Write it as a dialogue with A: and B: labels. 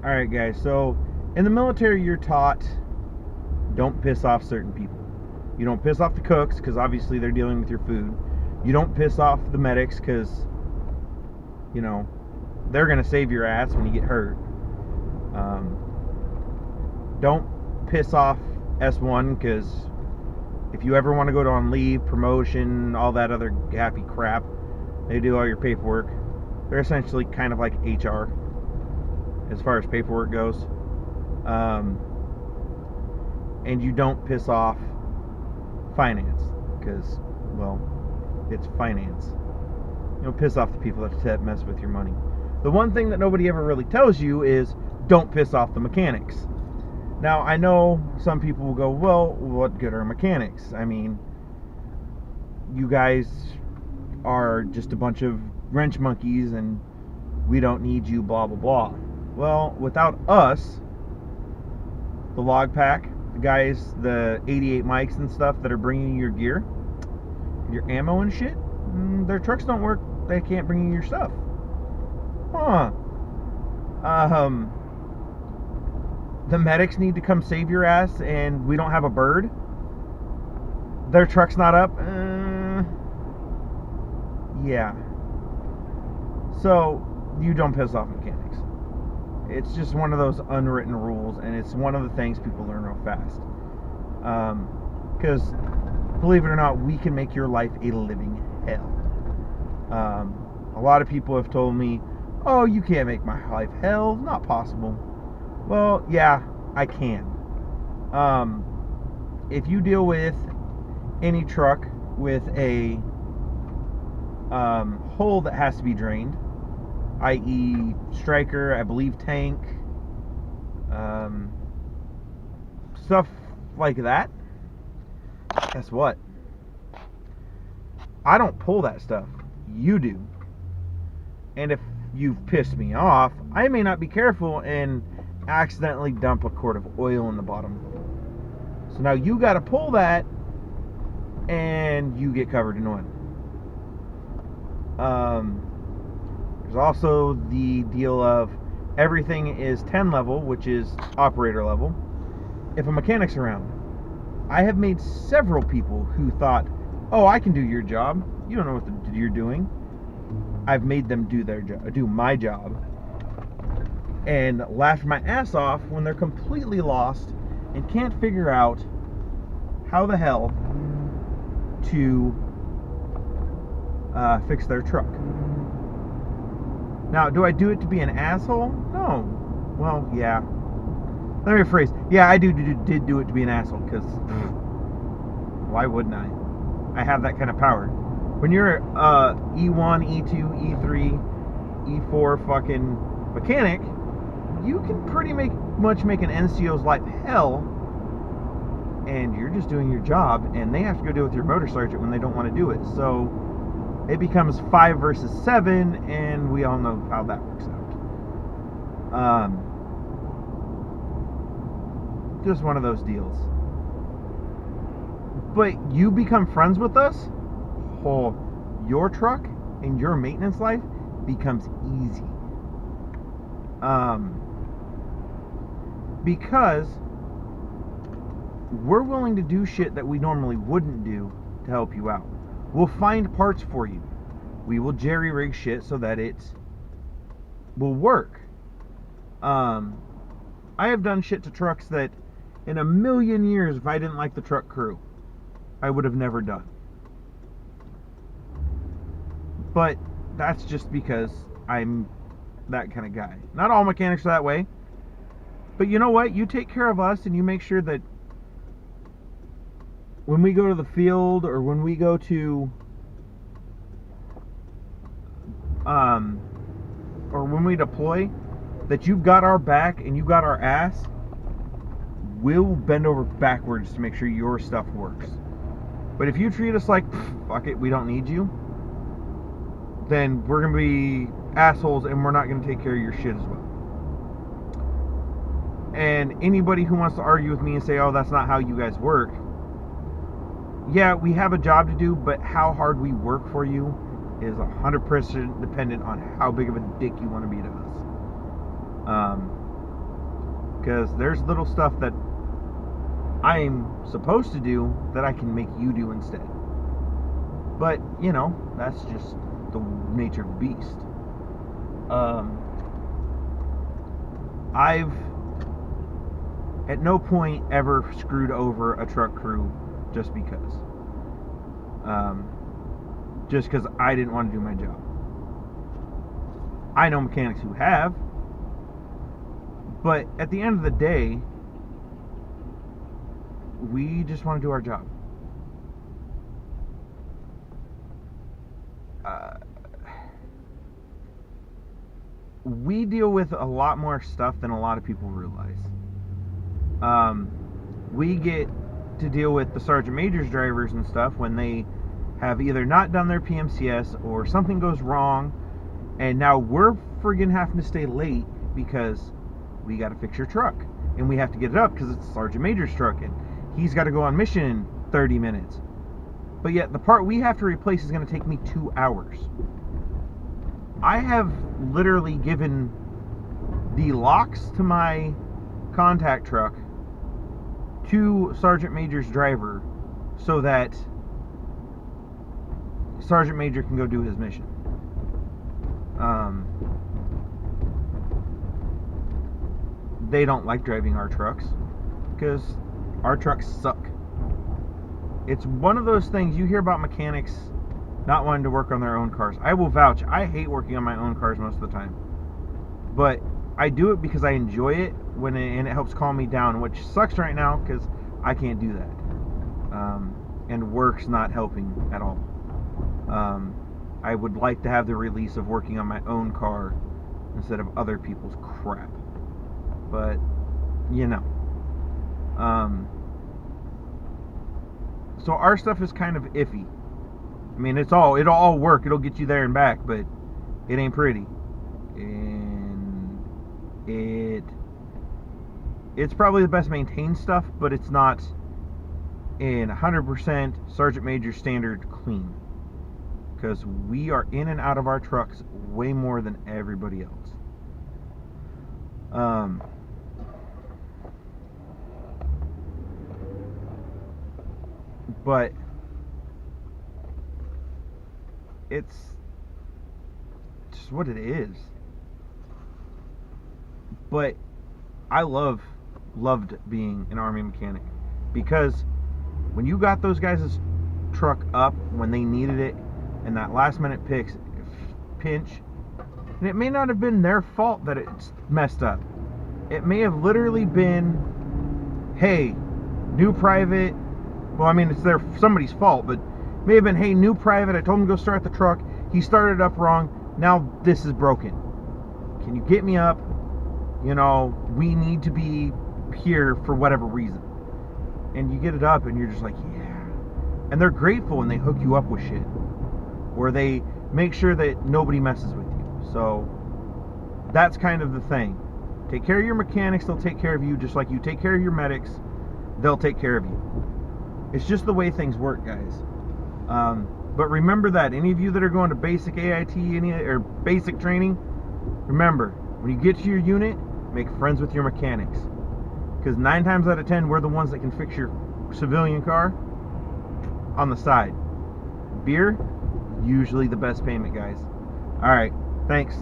A: All right, guys. So in the military, you're taught don't piss off certain people. You don't piss off the cooks because obviously they're dealing with your food. You don't piss off the medics because, you know, they're going to save your ass when you get hurt. Don't piss off S1 because if you ever want to go on leave, promotion, all that other happy crap, they do all your paperwork. They're essentially kind of like HR as far as paperwork goes. And you don't piss off finance because, well, it's finance. You don't piss off the people that mess with your money. The one thing that nobody ever really tells you is don't piss off the mechanics. Now, I know some people will go, well, what good are mechanics? I mean, you guys are just a bunch of wrench monkeys and we don't need you, blah, blah, blah. Well, without us, the log pack, the guys, the 88 mics and stuff that are bringing you your gear, your ammo and shit, their trucks don't work. They can't bring you your stuff. Huh. The medics need to come save your ass and we don't have a bird. Their truck's not up. Yeah. So, you don't piss off mechanics. It's just one of those unwritten rules, and it's one of the things people learn real fast. Because, believe it or not, we can make your life a living hell. A lot of people have told me, oh, you can't make my life hell. Not possible. Well, yeah, I can. If you deal with any truck with a hole that has to be drained, i.e. striker, I believe tank, stuff like that, guess what? I don't pull that stuff. You do. And if you've pissed me off, I may not be careful and accidentally dump a quart of oil in the bottom. So now you got to pull that and you get covered in oil. There's also the deal of everything is 10 level, which is operator level. If a mechanic's around, I have made several people who thought, oh, I can do your job. You don't know what you're doing. I've made them do their job, do my job, and laughed my ass off when they're completely lost and can't figure out how the hell to fix their truck. Now, do I do it to be an asshole? No. Well, yeah. Let me rephrase. Yeah, I did do it to be an asshole, because why wouldn't I? I have that kind of power. When you're E1, E2, E3, E4 fucking mechanic, you can pretty much make an NCO's life hell, and you're just doing your job, and they have to go deal with your motor sergeant when they don't want to do it. So it becomes 5 versus 7, and we all know how that works out. Just one of those deals. But you become friends with us, oh, your truck and your maintenance life becomes easy. Because we're willing to do shit that we normally wouldn't do to help you out. We'll find parts for you. We will jerry-rig shit so that it will work. I have done shit to trucks that in a million years, if I didn't like the truck crew, I would have never done. But that's just because I'm that kind of guy. Not all mechanics are that way. But you know what? You take care of us and you make sure that when we go to the field or when we go to or when we deploy, that you've got our back and you got our ass, we'll bend over backwards to make sure your stuff works. But if you treat us like, fuck it, we don't need you, then we're going to be assholes and we're not going to take care of your shit as well. And anybody who wants to argue with me and say, oh, that's not how you guys work, yeah, we have a job to do, but how hard we work for you is 100% dependent on how big of a dick you want to be to us. Because there's little stuff that I'm supposed to do that I can make you do instead. But, you know, that's just the nature of the beast. I've at no point ever screwed over a truck crew just because. Just because I didn't want to do my job. I know mechanics who have, but at the end of the day, we just want to do our job. We deal with a lot more stuff than a lot of people realize. We get to deal with the sergeant major's drivers and stuff when they have either not done their PMCS or something goes wrong, and now we're friggin' having to stay late because we got to fix your truck and we have to get it up because it's the sergeant major's truck and he's got to go on mission in 30 minutes. But yet the part we have to replace is going to take me 2 hours. I have literally given the locks to my contact truck to Sergeant Major's driver so that Sergeant Major can go do his mission. They don't like driving our trucks because our trucks suck. It's one of those things you hear about mechanics not wanting to work on their own cars. I will vouch, I hate working on my own cars most of the time. But I do it because I enjoy it and it helps calm me down, which sucks right now because I can't do that. And work's not helping at all. I would like to have the release of working on my own car instead of other people's crap. But, you know. So our stuff is kind of iffy. I mean, it'll all work. It'll get you there and back, but it ain't pretty. And it's probably the best maintained stuff, but it's not in 100% Sergeant Major standard clean. Because we are in and out of our trucks way more than everybody else. But it's just what it is. But I loved being an Army mechanic because when you got those guys' truck up when they needed it and that last minute pinch, and it may not have been their fault that it's messed up. It may have literally been, hey, new private. Well, I mean, it's somebody's fault, but it may have been, hey, new private. I told him to go start the truck. He started it up wrong. Now this is broken. Can you get me up? You know, we need to be here for whatever reason. And you get it up and you're just like, yeah. And they're grateful when they hook you up with shit. Or they make sure that nobody messes with you. So that's kind of the thing. Take care of your mechanics, they'll take care of you. Just like you take care of your medics, they'll take care of you. It's just the way things work, guys. But remember that. Any of you that are going to basic AIT or basic training, remember, when you get to your unit, make friends with your mechanics. Because 9 times out of 10, we're the ones that can fix your civilian car on the side. Beer, usually the best payment, guys. Alright, thanks.